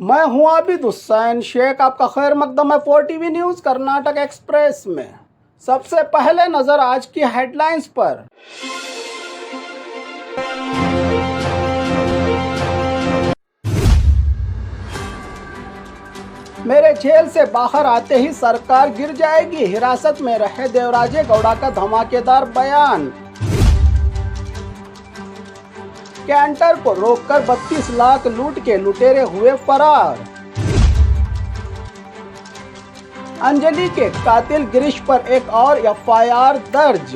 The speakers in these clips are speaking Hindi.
मैं हूं आबिद हुसैन शेख, आपका खैर मकदम है 4TV न्यूज़ कर्नाटक एक्सप्रेस में। सबसे पहले नज़र आज की हेडलाइंस पर। मेरे जेल से बाहर आते ही सरकार गिर जाएगी, हिरासत में रहे देवराजे गौड़ा का धमाकेदार बयान। कैंटर को रोककर 32 लाख लूट के लुटेरे हुए फरार। अंजलि के कातिल गिरीश पर एक और एफआईआर दर्ज।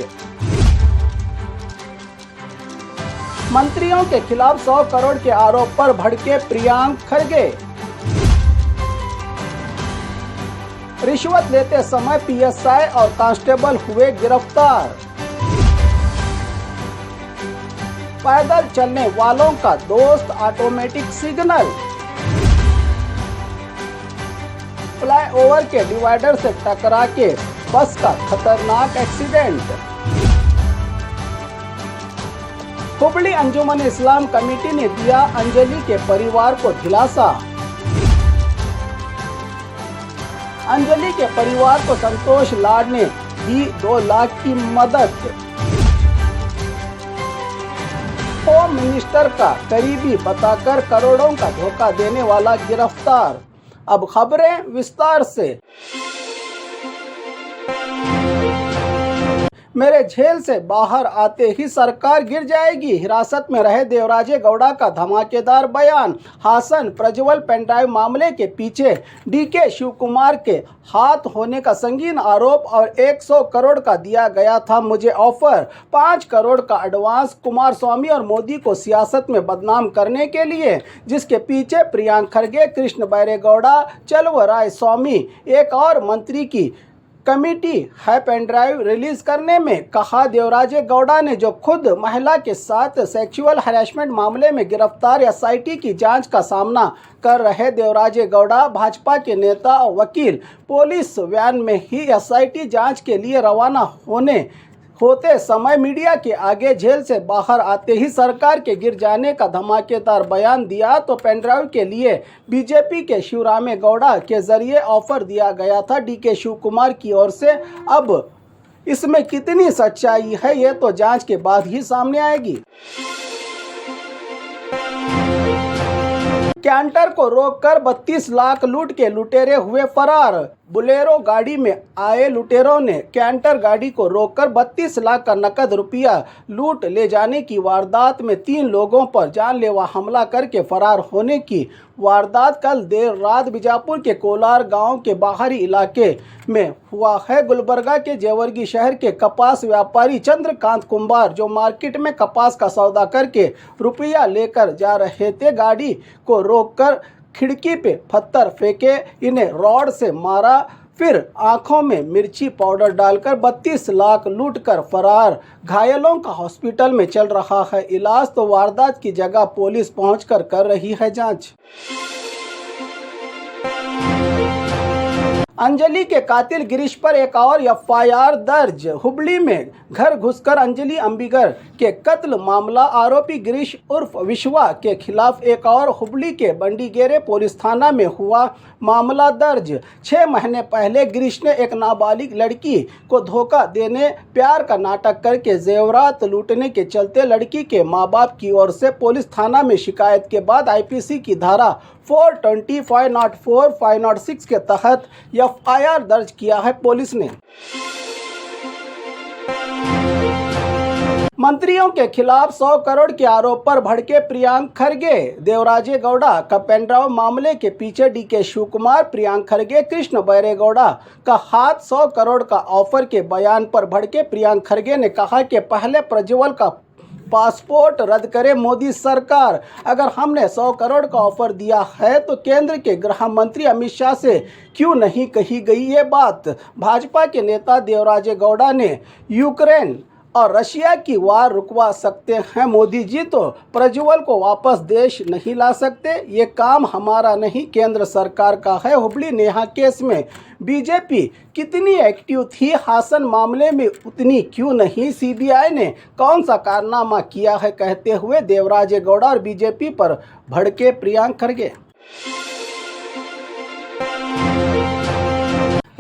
मंत्रियों के खिलाफ 100 करोड़ के आरोप पर भड़के प्रियांक खरगे। रिश्वत लेते समय पीएसआई और कांस्टेबल हुए गिरफ्तार। पैदल चलने वालों का दोस्त ऑटोमेटिक सिग्नल। फ्लाईओवर के डिवाइडर से टकरा के बस का खतरनाक एक्सीडेंट। हुबली अंजुमन इस्लाम कमेटी ने दिया अंजलि के परिवार को दिलासा। अंजलि के परिवार को संतोष लाड ने दी 2 लाख की मदद। होम मिनिस्टर का करीबी बताकर करोड़ों का धोखा देने वाला गिरफ्तार। अब खबरें विस्तार से। मेरे जेल से बाहर आते ही सरकार गिर जाएगी, हिरासत में रहे देवराजे गौड़ा का धमाकेदार बयान। हासन प्रज्वल पेनड्राइव मामले के पीछे डीके शिवकुमार के हाथ होने का संगीन आरोप और 100 करोड़ का दिया गया था मुझे ऑफर। 5 करोड़ का एडवांस कुमार स्वामी और मोदी को सियासत में बदनाम करने के लिए, जिसके पीछे प्रियांक खरगे, कृष्ण बैरेगौड़ा, चलवराय स्वामी, एक और मंत्री की कमेटी है पेनड्राइव रिलीज करने में। कहा, देवराजे गौड़ा ने जो खुद महिला के साथ सेक्सुअल हैरेसमेंट मामले में गिरफ्तार एसआईटी की जांच का सामना कर रहे देवराजे गौड़ा, भाजपा के नेता और वकील, पुलिस वैन में ही एसआईटी जांच के लिए रवाना होते समय मीडिया के आगे जेल से बाहर आते ही सरकार के गिर जाने का धमाकेदार बयान दिया। तो पेनड्राइव के लिए बीजेपी के शिवरामे गौड़ा के जरिए ऑफर दिया गया था डीके शिवकुमार की ओर से। अब इसमें कितनी सच्चाई है ये तो जांच के बाद ही सामने आएगी। कैंटर को रोककर 32 लाख लूट के लुटेरे हुए फरार। बुलेरो गाड़ी में आए लुटेरों ने कैंटर गाड़ी को रोककर 32 लाख का नकद रुपया लूट ले जाने की वारदात में 3 लोगों पर जानलेवा हमला करके फरार होने की वारदात कल देर रात बीजापुर के कोलार गांव के बाहरी इलाके में हुआ है। गुलबर्गा के जेवर्गी शहर के कपास व्यापारी चंद्रकांत कुंभार, जो मार्केट में कपास का सौदा करके रुपया लेकर जा रहे थे, गाड़ी को रोककर खिड़की पे पत्थर फेंके, इन्हें रॉड से मारा, फिर आंखों में मिर्ची पाउडर डालकर 32 लाख लूटकर फरार। घायलों का हॉस्पिटल में चल रहा है इलाज। तो वारदात की जगह पुलिस पहुंचकर कर रही है जांच। अंजलि के कातिल गिरीश पर एक और एफआईआर दर्ज। हुबली में घर घुसकर अंजलि अंबिगर के कत्ल मामला, आरोपी गिरीश उर्फ विश्वा के खिलाफ एक और हुबली के बंडीगेरे पुलिस थाना में हुआ मामला दर्ज। 6 महीने पहले गिरीश ने एक नाबालिग लड़की को धोखा देने, प्यार का नाटक करके जेवरात लूटने के चलते लड़की के माँ बाप की ओर से पुलिस थाना में शिकायत के बाद आईपीसी की धारा 420, 504, 506 के तहत एफआईआर दर्ज किया है पुलिस ने। मंत्रियों के खिलाफ 100 करोड़ के आरोप पर भड़के प्रियांक खरगे। देवराजे गौड़ा का पेनड्राइव मामले के पीछे डीके शिवकुमार, प्रियांक खरगे, कृष्ण बैरेगौड़ा का हाथ। 100 करोड़ का ऑफर के बयान पर भड़के प्रियांक खरगे ने कहा कि पहले प्रज्वल का पासपोर्ट रद्द करे मोदी सरकार। अगर हमने 100 करोड़ का ऑफर दिया है तो केंद्र के गृह मंत्री अमित शाह से क्यों नहीं कही गई ये बात। भाजपा के नेता देवराजे गौड़ा ने यूक्रेन और रशिया की वार रुकवा सकते हैं मोदी जी, तो प्रज्वल को वापस देश नहीं ला सकते। ये काम हमारा नहीं, केंद्र सरकार का है। हुबली नेहा केस में बीजेपी कितनी एक्टिव थी, हासन मामले में उतनी क्यों नहीं? सीबीआई ने कौन सा कारनामा किया है, कहते हुए देवराजे गौड़ा और बीजेपी पर भड़के प्रियांक खरगे।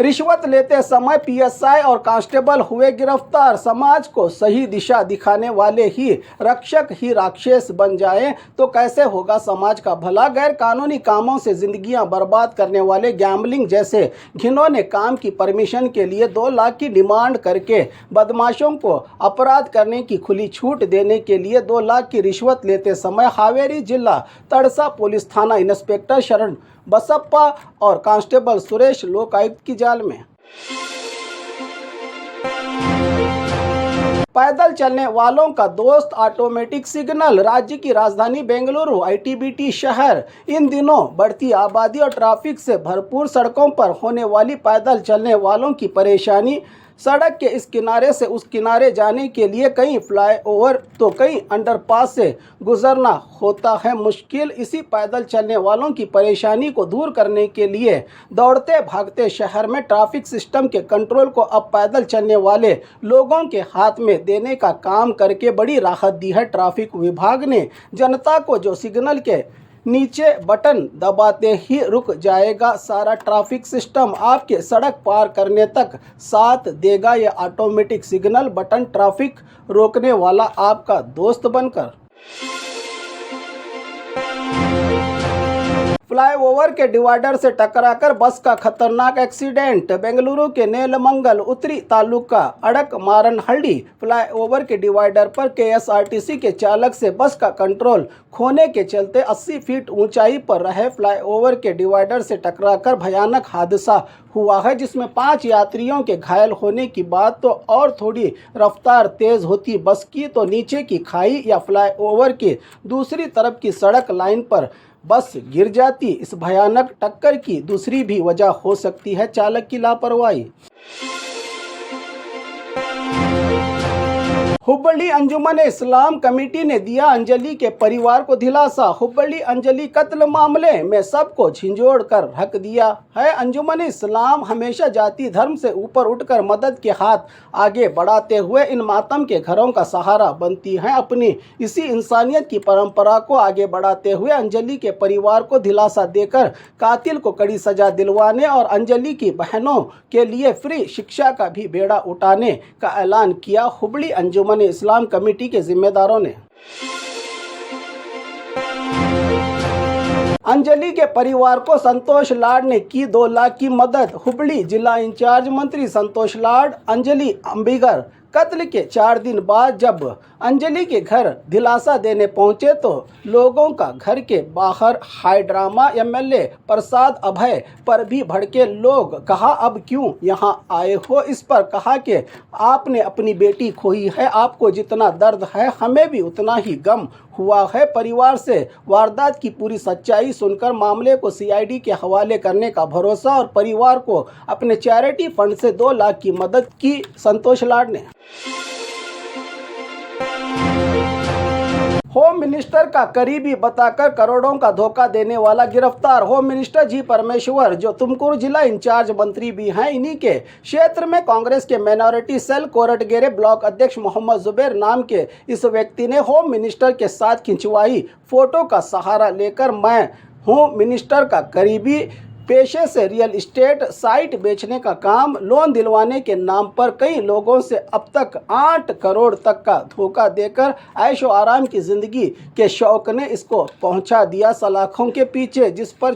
रिश्वत लेते समय पीएसआई और कांस्टेबल हुए गिरफ्तार। समाज को सही दिशा दिखाने वाले ही रक्षक ही राक्षस बन जाएं तो कैसे होगा समाज का भला। गैर कानूनी कामों से जिंदगियां बर्बाद करने वाले गैम्बलिंग जैसे घिनौने काम की परमिशन के लिए 2 लाख की डिमांड करके बदमाशों को अपराध करने की खुली छूट देने के लिए 2 लाख की रिश्वत लेते समय हावेरी जिला तड़सा पुलिस थाना इंस्पेक्टर शरण बसप्पा और कांस्टेबल सुरेश लोकायुक्त की जाल में। पैदल चलने वालों का दोस्त ऑटोमेटिक सिग्नल। राज्य की राजधानी बेंगलुरु आईटीबीटी शहर इन दिनों बढ़ती आबादी और ट्रैफिक से भरपूर सड़कों पर होने वाली पैदल चलने वालों की परेशानी, सड़क के इस किनारे से उस किनारे जाने के लिए कई फ्लाईओवर तो कई अंडरपास से गुजरना होता है मुश्किल। इसी पैदल चलने वालों की परेशानी को दूर करने के लिए दौड़ते भागते शहर में ट्रैफिक सिस्टम के कंट्रोल को अब पैदल चलने वाले लोगों के हाथ में देने का काम करके बड़ी राहत दी है ट्रैफिक विभाग ने। जनता को जो सिग्नल के नीचे बटन दबाते ही रुक जाएगा सारा ट्रैफिक सिस्टम, आपके सड़क पार करने तक साथ देगा यह ऑटोमेटिक सिग्नल बटन, ट्रैफिक रोकने वाला आपका दोस्त बनकर। फ्लाईओवर के डिवाइडर से टकराकर बस का खतरनाक एक्सीडेंट। बेंगलुरु के नेलमंगल उत्तरी तालुका अड़क मारनहल्ली फ्लाईओवर के डिवाइडर पर केएसआरटीसी के चालक से बस का कंट्रोल खोने के चलते 80 फीट ऊंचाई पर रहे फ्लाईओवर के डिवाइडर से टकराकर भयानक हादसा हुआ है, जिसमें 5 यात्रियों के घायल होने की बात तो और थोड़ी रफ्तार तेज होती बस की तो नीचे की खाई या फ्लाईओवर के दूसरी तरफ की सड़क लाइन पर बस गिर जाती। इस भयानक टक्कर की दूसरी भी वजह हो सकती है चालक की लापरवाही। हुब्बಳ್ಳಿ अंजुमन इस्लाम कमेटी ने दिया अंजलि के परिवार को दिलासा। हुब्बಳ್ಳಿ अंजलि कत्ल मामले में सबको झिंझोड़ कर रख दिया है। अंजुमन इस्लाम हमेशा जाति धर्म से ऊपर उठकर मदद के हाथ आगे बढ़ाते हुए इन मातम के घरों का सहारा बनती हैं। अपनी इसी इंसानियत की परंपरा को आगे बढ़ाते हुए अंजलि के परिवार को दिलासा देकर कातिल को कड़ी सजा दिलवाने और अंजलि की बहनों के लिए फ्री शिक्षा का भी बेड़ा उठाने का ऐलान किया हुब्बಳ್ಳಿ अंजुमन इस्लाम कमेटी के जिम्मेदारों ने। अंजलि के परिवार को संतोष लाड ने की 2 लाख की मदद। हुब्बಳ್ಳಿ जिला इंचार्ज मंत्री संतोष लाड अंजलि अंबिगर कत्ल के 4 दिन बाद जब अंजलि के घर दिलासा देने पहुंचे तो लोगों का घर के बाहर हाई ड्रामा। एमएलए प्रसाद अभय पर भी भड़के लोग, कहा अब क्यों यहां आए हो। इस पर कहा कि आपने अपनी बेटी खोई है, आपको जितना दर्द है हमें भी उतना ही गम हुआ है। परिवार से वारदात की पूरी सच्चाई सुनकर मामले को सीआईडी के हवाले करने का भरोसा और परिवार को अपने चैरिटी फंड से 2 लाख की मदद की संतोष लाड ने। होम मिनिस्टर का करीबी बताकर करोड़ों का धोखा देने वाला गिरफ्तार। होम मिनिस्टर जी परमेश्वर जो तुमकुरू जिला इंचार्ज मंत्री भी हैं, इन्हीं के क्षेत्र में कांग्रेस के माइनॉरिटी सेल कोरटगेरे ब्लॉक अध्यक्ष मोहम्मद जुबैर नाम के इस व्यक्ति ने होम मिनिस्टर के साथ खिंचवाई फोटो का सहारा लेकर मैं हूँ मिनिस्टर का करीबी, पेशे से रियल एस्टेट साइट बेचने का काम, लोन दिलवाने के नाम पर कई लोगों से अब तक 8 करोड़ तक का धोखा देकर ऐशो आराम की जिंदगी के शौक ने इसको पहुंचा दिया सलाखों के पीछे, जिस पर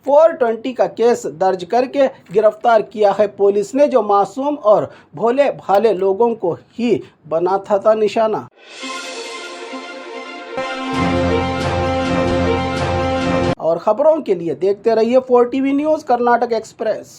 420 का केस दर्ज करके गिरफ्तार किया है पुलिस ने, जो मासूम और भोले भाले लोगों को ही बनाता था निशाना। और खबरों के लिए देखते रहिए 4 टीवी न्यूज़ कर्नाटक एक्सप्रेस।